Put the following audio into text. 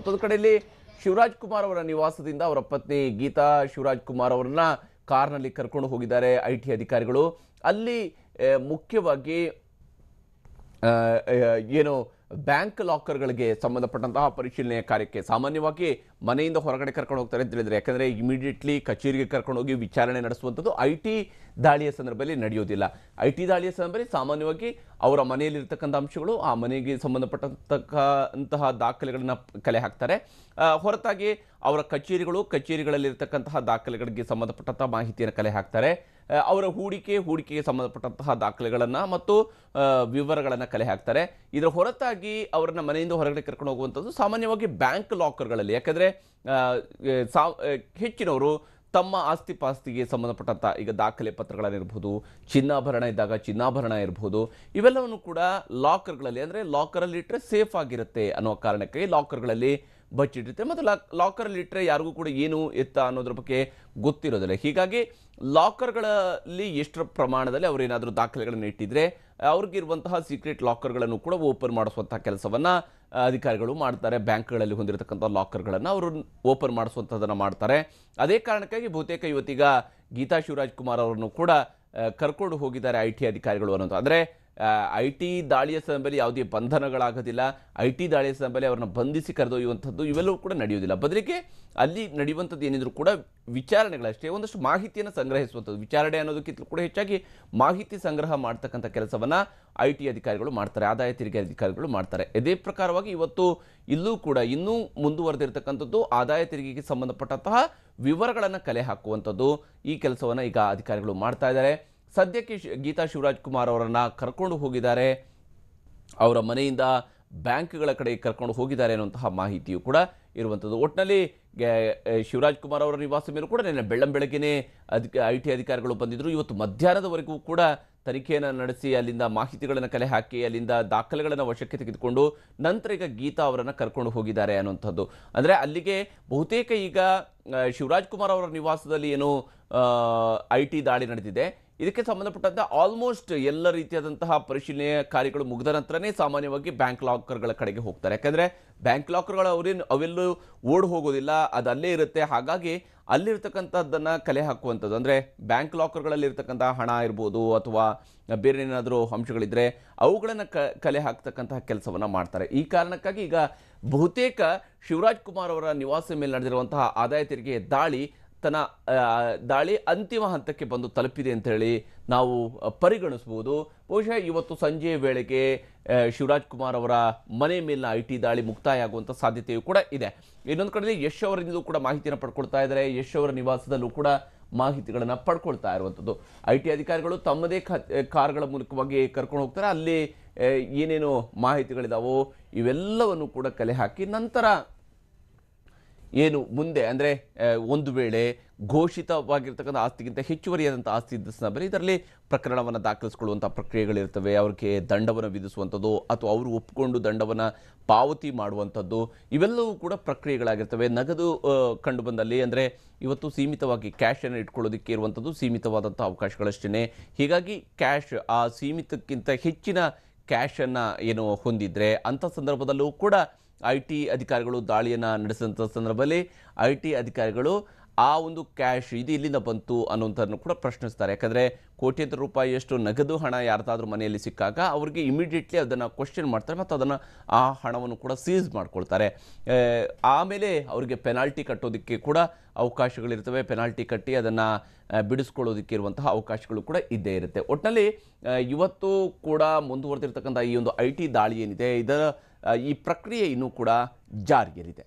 ಮತ್ತೊಂದು ಕಡೆಯಲ್ಲಿ ಶಿವರಾಜ್ ಕುಮಾರ್ ಅವರ ನಿವಾಸದಿಂದ ಅವರ ಪತ್ನಿ ಗೀತಾ ಶಿವರಾಜ್ ಕುಮಾರ್ ಅವರನ್ನ ಕಾರ್ನಲ್ಲಿ ಕರ್ಕೊಂಡು ಹೋಗಿದ್ದಾರೆ ಐಟಿ ಅಧಿಕಾರಿಗಳು. ಅಲ್ಲಿ ಮುಖ್ಯವಾಗಿ ಏನು ಬ್ಯಾಂಕ್ ಲಾಕರ್ಗಳಿಗೆ ಸಂಬಂಧಪಟ್ಟಂತಹ ಪರಿಶೀಲನೆಯ ಕಾರ್ಯಕ್ಕೆ ಸಾಮಾನ್ಯವಾಗಿ ಮನೆಯಿಂದ ಹೊರಗಡೆ ಕರ್ಕೊಂಡು ಹೋಗ್ತಾರೆ ಅಂತ ಹೇಳಿದ್ರೆ, ಯಾಕಂದರೆ ಇಮಿಡಿಯೇಟ್ಲಿ ಕಚೇರಿಗೆ ಕರ್ಕೊಂಡು ಹೋಗಿ ವಿಚಾರಣೆ ನಡೆಸುವಂಥದ್ದು ಐಟಿ ದಾಳಿಯ ಸಂದರ್ಭದಲ್ಲಿ ನಡೆಯೋದಿಲ್ಲ. ಐಟಿ ದಾಳಿಯ ಸಂದರ್ಭದಲ್ಲಿ ಸಾಮಾನ್ಯವಾಗಿ ಅವರ ಮನೆಯಲ್ಲಿರ್ತಕ್ಕಂಥ ಅಂಶಗಳು, ಆ ಮನೆಗೆ ಸಂಬಂಧಪಟ್ಟಂತಹ ದಾಖಲೆಗಳನ್ನ ಕಲೆ ಹಾಕ್ತಾರೆ. ಹೊರತಾಗಿ ಅವರ ಕಚೇರಿಗಳಲ್ಲಿರ್ತಕ್ಕಂತಹ ದಾಖಲೆಗಳಿಗೆ ಸಂಬಂಧಪಟ್ಟಂತಹ ಮಾಹಿತಿಯನ್ನು ಕಲೆ ಹಾಕ್ತಾರೆ. ಅವರ ಹೂಡಿಕೆಗೆ ಸಂಬಂಧಪಟ್ಟಂತಹ ದಾಖಲೆಗಳನ್ನು ಮತ್ತು ವಿವರಗಳನ್ನು ಕಲೆ ಹಾಕ್ತಾರೆ. ಇದರ ಹೊರತಾಗಿ ಅವರನ್ನ ಮನೆಯಿಂದ ಹೊರಗಡೆ ಕರ್ಕೊಂಡು ಹೋಗುವಂಥದ್ದು ಸಾಮಾನ್ಯವಾಗಿ ಬ್ಯಾಂಕ್ ಲಾಕರ್ಗಳಲ್ಲಿ. ಯಾಕಂದರೆ ಹೆಚ್ಚಿನವರು ತಮ್ಮ ಆಸ್ತಿ ಪಾಸ್ತಿಗೆ ಸಂಬಂಧಪಟ್ಟಂಥ ಈಗ ದಾಖಲೆ ಪತ್ರಗಳನ್ನಿರ್ಬೋದು, ಚಿನ್ನಾಭರಣ ಇದ್ದಾಗ ಚಿನ್ನಾಭರಣ ಇರ್ಬೋದು, ಇವೆಲ್ಲವನ್ನು ಕೂಡ ಲಾಕರ್ಗಳಲ್ಲಿ, ಅಂದರೆ ಲಾಕರಲ್ಲಿ ಇಟ್ಟರೆ ಸೇಫ್ ಆಗಿರುತ್ತೆ ಅನ್ನೋ ಕಾರಣಕ್ಕೆ ಲಾಕರ್ಗಳಲ್ಲಿ ಬಚ್ಚಿಟ್ಟಿರುತ್ತೆ. ಮತ್ತು ಲಾಕರಲ್ಲಿ ಇಟ್ಟರೆ ಯಾರಿಗೂ ಕೂಡ ಏನು ಎತ್ತ ಅನ್ನೋದ್ರ ಬಗ್ಗೆ ಗೊತ್ತಿರೋದಿಲ್ಲ. ಹೀಗಾಗಿ ಲಾಕರ್ಗಳಲ್ಲಿ ಎಷ್ಟರ ಪ್ರಮಾಣದಲ್ಲಿ ಅವರೇನಾದರೂ ದಾಖಲೆಗಳನ್ನು ಇಟ್ಟಿದ್ರೆ ಅವ್ರಿಗಿರುವಂತಹ ಸೀಕ್ರೆಟ್ ಲಾಕರ್ಗಳನ್ನು ಕೂಡ ಓಪನ್ ಮಾಡಿಸುವಂತಹ ಕೆಲಸವನ್ನು ಅಧಿಕಾರಿಗಳು ಮಾಡ್ತಾರೆ. ಬ್ಯಾಂಕ್ಗಳಲ್ಲಿ ಹೊಂದಿರತಕ್ಕಂಥ ಲಾಕರ್ಗಳನ್ನು ಅವರು ಓಪನ್ ಮಾಡಿಸುವಂಥದ್ದನ್ನು ಮಾಡ್ತಾರೆ. ಅದೇ ಕಾರಣಕ್ಕಾಗಿ ಬಹುತೇಕ ಇವತ್ತೀಗ ಗೀತಾ ಶಿವರಾಜ್ ಕುಮಾರ್ ಅವರನ್ನು ಕೂಡ ಕರ್ಕೊಂಡು ಹೋಗಿದ್ದಾರೆ ಐಟಿ ಅಧಿಕಾರಿಗಳು ಅನ್ನೋದು. ಅಂದರೆ ಐಟಿ ದಾಳಿಯ ಸಂದರ್ಭದಲ್ಲಿ ಯಾವುದೇ ಬಂಧನಗಳಾಗೋದಿಲ್ಲ. ಐಟಿ ದಾಳಿಯ ಸಂದರ್ಭದಲ್ಲಿ ಅವ್ರನ್ನ ಬಂಧಿಸಿ ಕರೆದೊಯ್ಯುವಂಥದ್ದು ಇವೆಲ್ಲವೂ ಕೂಡ ನಡೆಯುವುದಿಲ್ಲ. ಬದಲಿಗೆ ಅಲ್ಲಿ ನಡೆಯುವಂಥದ್ದು ಏನಿದ್ರು ಕೂಡ ವಿಚಾರಣೆಗಳಷ್ಟೇ, ಒಂದಷ್ಟು ಮಾಹಿತಿಯನ್ನು ಸಂಗ್ರಹಿಸುವಂಥದ್ದು. ವಿಚಾರಣೆ ಅನ್ನೋದಕ್ಕಿಂತ ಕೂಡ ಹೆಚ್ಚಾಗಿ ಮಾಹಿತಿ ಸಂಗ್ರಹ ಮಾಡ್ತಕ್ಕಂಥ ಕೆಲಸವನ್ನು ಐಟಿ ಅಧಿಕಾರಿಗಳು ಮಾಡ್ತಾರೆ, ಆದಾಯ ತೆರಿಗೆ ಅಧಿಕಾರಿಗಳು ಮಾಡ್ತಾರೆ. ಇದೇ ಪ್ರಕಾರವಾಗಿ ಇವತ್ತು ಇಲ್ಲೂ ಕೂಡ ಇನ್ನೂ ಮುಂದುವರೆದಿರ್ತಕ್ಕಂಥದ್ದು ಆದಾಯ ತೆರಿಗೆಗೆ ಸಂಬಂಧಪಟ್ಟಂತಹ ವಿವರಗಳನ್ನು ಕಲೆ ಹಾಕುವಂಥದ್ದು, ಈ ಕೆಲಸವನ್ನು ಈಗ ಅಧಿಕಾರಿಗಳು ಮಾಡ್ತಾ ಇದ್ದಾರೆ. ಸದ್ಯಕ್ಕೆ ಗೀತಾ ಶಿವರಾಜ್ ಕುಮಾರ್ ಅವರನ್ನು ಕರ್ಕೊಂಡು ಹೋಗಿದ್ದಾರೆ, ಅವರ ಮನೆಯಿಂದ ಬ್ಯಾಂಕ್ಗಳ ಕಡೆ ಕರ್ಕೊಂಡು ಹೋಗಿದ್ದಾರೆ ಅನ್ನುವಂತಹ ಮಾಹಿತಿಯು ಕೂಡ ಇರುವಂಥದ್ದು. ಒಟ್ಟಿನಲ್ಲಿ ಶಿವರಾಜ್ ಕುಮಾರ್ ಅವರ ನಿವಾಸ ಮೇಲೂ ಕೂಡ ನಿನ್ನೆ ಬೆಳ್ಳಂಬೆಳಗ್ಗೆನೇ ಐಟಿ ಅಧಿಕಾರಿಗಳು ಬಂದಿದ್ದರು. ಇವತ್ತು ಮಧ್ಯಾಹ್ನದವರೆಗೂ ಕೂಡ ತನಿಖೆಯನ್ನು ನಡೆಸಿ ಅಲ್ಲಿಂದ ಮಾಹಿತಿಗಳನ್ನು ಕಲೆ ಹಾಕಿ ಅಲ್ಲಿಂದ ದಾಖಲೆಗಳನ್ನು ವಶಕ್ಕೆ ತೆಗೆದುಕೊಂಡು ನಂತರ ಈಗ ಗೀತಾ ಅವರನ್ನು ಕರ್ಕೊಂಡು ಹೋಗಿದ್ದಾರೆ ಅನ್ನುವಂಥದ್ದು. ಅಂದರೆ ಅಲ್ಲಿಗೆ ಬಹುತೇಕ ಈಗ ಶಿವರಾಜ್ ಕುಮಾರ್ ಅವರ ನಿವಾಸದಲ್ಲಿ ಏನು ಐಟಿ ದಾಳಿ ನಡೆದಿದೆ, ಇದಕ್ಕೆ ಸಂಬಂಧಪಟ್ಟಂತೆ ಆಲ್ಮೋಸ್ಟ್ ಎಲ್ಲ ರೀತಿಯಾದಂತಹ ಪರಿಶೀಲನೆಯ ಕಾರ್ಯಗಳು ಮುಗಿದ ನಂತರನೇ ಸಾಮಾನ್ಯವಾಗಿ ಬ್ಯಾಂಕ್ ಲಾಕರ್ಗಳ ಕಡೆಗೆ ಹೋಗ್ತಾರೆ. ಯಾಕಂದರೆ ಬ್ಯಾಂಕ್ ಲಾಕರ್ಗಳು ಅವೆಲ್ಲೂ ಓಡ್ ಹೋಗೋದಿಲ್ಲ, ಅದು ಅಲ್ಲೇ ಇರುತ್ತೆ. ಹಾಗಾಗಿ ಅಲ್ಲಿರ್ತಕ್ಕಂಥದ್ದನ್ನು ಕಲೆ ಹಾಕುವಂಥದ್ದು, ಅಂದರೆ ಬ್ಯಾಂಕ್ ಲಾಕರ್ಗಳಲ್ಲಿ ಇರ್ತಕ್ಕಂಥ ಹಣ ಇರ್ಬೋದು ಅಥವಾ ಬೇರೆ ಏನಾದರೂ ಅಂಶಗಳಿದ್ದರೆ ಅವುಗಳನ್ನು ಕಲೆ ಹಾಕ್ತಕ್ಕಂತಹ ಕೆಲಸವನ್ನು ಮಾಡ್ತಾರೆ. ಈ ಕಾರಣಕ್ಕಾಗಿ ಈಗ ಬಹುತೇಕ ಶಿವರಾಜ್ ಕುಮಾರ್ ಅವರ ನಿವಾಸ ಮೇಲೆ ನಡೆದಿರುವಂತಹ ಆದಾಯ ತೆರಿಗೆ ದಾಳಿ ಅಂತಿಮ ಹಂತಕ್ಕೆ ಬಂದು ತಲುಪಿದೆ ಅಂತ ಹೇಳಿ ನಾವು ಪರಿಗಣಿಸಬಹುದು. ಬಹುಶಃ ಇವತ್ತು ಸಂಜೆ ವೇಳೆಗೆ ಶಿವರಾಜ್ ಕುಮಾರ್ ಅವರ ಮನೆ ಮೇಲಿನ ಐಟಿ ದಾಳಿ ಮುಕ್ತಾಯ ಆಗುವಂಥ ಸಾಧ್ಯತೆಯೂ ಕೂಡ ಇದೆ. ಇನ್ನೊಂದು ಕಡೆ ಯಶ್ ಅವರಿಂದಲೂ ಕೂಡ ಮಾಹಿತಿಯನ್ನು ಪಡ್ಕೊಳ್ತಾ ಇದ್ದಾರೆ. ಯಶ್ ಅವರ ನಿವಾಸದಲ್ಲೂ ಕೂಡ ಮಾಹಿತಿಗಳನ್ನು ಪಡ್ಕೊಳ್ತಾ ಇರುವಂಥದ್ದು. ಐಟಿ ಅಧಿಕಾರಿಗಳು ತಮ್ಮದೇ ಕಾರ್ಗಳ ಮೂಲಕವಾಗಿ ಕರ್ಕೊಂಡು ಹೋಗ್ತಾರೆ. ಅಲ್ಲಿ ಏನೇನು ಮಾಹಿತಿಗಳಿದಾವೋ ಇವೆಲ್ಲವನ್ನು ಕೂಡ ಕಲೆ ಹಾಕಿ ನಂತರ ಏನು ಮುಂದೆ, ಅಂದರೆ ಒಂದು ವೇಳೆ ಘೋಷಿತವಾಗಿರ್ತಕ್ಕಂಥ ಆಸ್ತಿಗಿಂತ ಹೆಚ್ಚುವರಿಯಾದಂಥ ಆಸ್ತಿ ಇದ್ದ ಸಂದರ್ಭದಲ್ಲಿ ಇದರಲ್ಲಿ ಪ್ರಕರಣವನ್ನು ದಾಖಲಿಸಿಕೊಳ್ಳುವಂಥ ಪ್ರಕ್ರಿಯೆಗಳಿರ್ತವೆ. ಅವ್ರಿಗೆ ದಂಡವನ್ನು ವಿಧಿಸುವಂಥದ್ದು ಅಥವಾ ಅವರು ಒಪ್ಪಿಕೊಂಡು ದಂಡವನ್ನು ಪಾವತಿ ಮಾಡುವಂಥದ್ದು ಇವೆಲ್ಲವೂ ಕೂಡ ಪ್ರಕ್ರಿಯೆಗಳಾಗಿರ್ತವೆ. ನಗದು ಕಂಡು ಬಂದಲ್ಲಿ, ಅಂದರೆ ಇವತ್ತು ಸೀಮಿತವಾಗಿ ಕ್ಯಾಶನ್ನು ಇಟ್ಕೊಳ್ಳೋದಕ್ಕೆ ಇರುವಂಥದ್ದು ಸೀಮಿತವಾದಂಥ ಅವಕಾಶಗಳಷ್ಟೇ. ಹೀಗಾಗಿ ಆ ಸೀಮಿತಕ್ಕಿಂತ ಹೆಚ್ಚಿನ ಕ್ಯಾಶನ್ನು ಏನು ಹೊಂದಿದ್ರೆ ಅಂಥ ಸಂದರ್ಭದಲ್ಲೂ ಕೂಡ ಐಟಿ ಅಧಿಕಾರಿಗಳು ದಾಳಿಯನ್ನು ನಡೆಸಿದಂಥ ಸಂದರ್ಭದಲ್ಲಿ ಐಟಿ ಅಧಿಕಾರಿಗಳು ಆ ಒಂದು ಕ್ಯಾಶ್ ಇದು ಇಲ್ಲಿಂದ ಬಂತು ಅನ್ನುವಂಥದ್ದನ್ನು ಕೂಡ ಪ್ರಶ್ನಿಸ್ತಾರೆ. ಯಾಕಂದರೆ ಕೋಟ್ಯಂತರ ರೂಪಾಯಿಯಷ್ಟು ನಗದು ಹಣ ಯಾರ್ದಾದ್ರೂ ಮನೆಯಲ್ಲಿ ಸಿಕ್ಕಾಗ ಅವ್ರಿಗೆ ಇಮಿಡಿಯೇಟ್ಲಿ ಅದನ್ನು ಕ್ವಶನ್ ಮಾಡ್ತಾರೆ ಮತ್ತು ಆ ಹಣವನ್ನು ಕೂಡ ಸೀಸ್ ಮಾಡ್ಕೊಳ್ತಾರೆ. ಆಮೇಲೆ ಅವರಿಗೆ ಪೆನಾಲ್ಟಿ ಕಟ್ಟೋದಕ್ಕೆ ಕೂಡ ಅವಕಾಶಗಳಿರ್ತವೆ. ಪೆನಾಲ್ಟಿ ಕಟ್ಟಿ ಅದನ್ನು ಬಿಡಿಸ್ಕೊಳ್ಳೋದಕ್ಕೆ ಇರುವಂತಹ ಅವಕಾಶಗಳು ಕೂಡ ಇದ್ದೇ ಇರುತ್ತೆ. ಒಟ್ಟಿನಲ್ಲಿ ಇವತ್ತು ಕೂಡ ಮುಂದುವರೆದಿರ್ತಕ್ಕಂಥ ಈ ಒಂದು ಐಟಿ ದಾಳಿ ಏನಿದೆ, ಈ ಪ್ರಕ್ರಿಯೆ ಇನ್ನೂ ಕೂಡ ಜಾರಿಯಲ್ಲಿದೆ.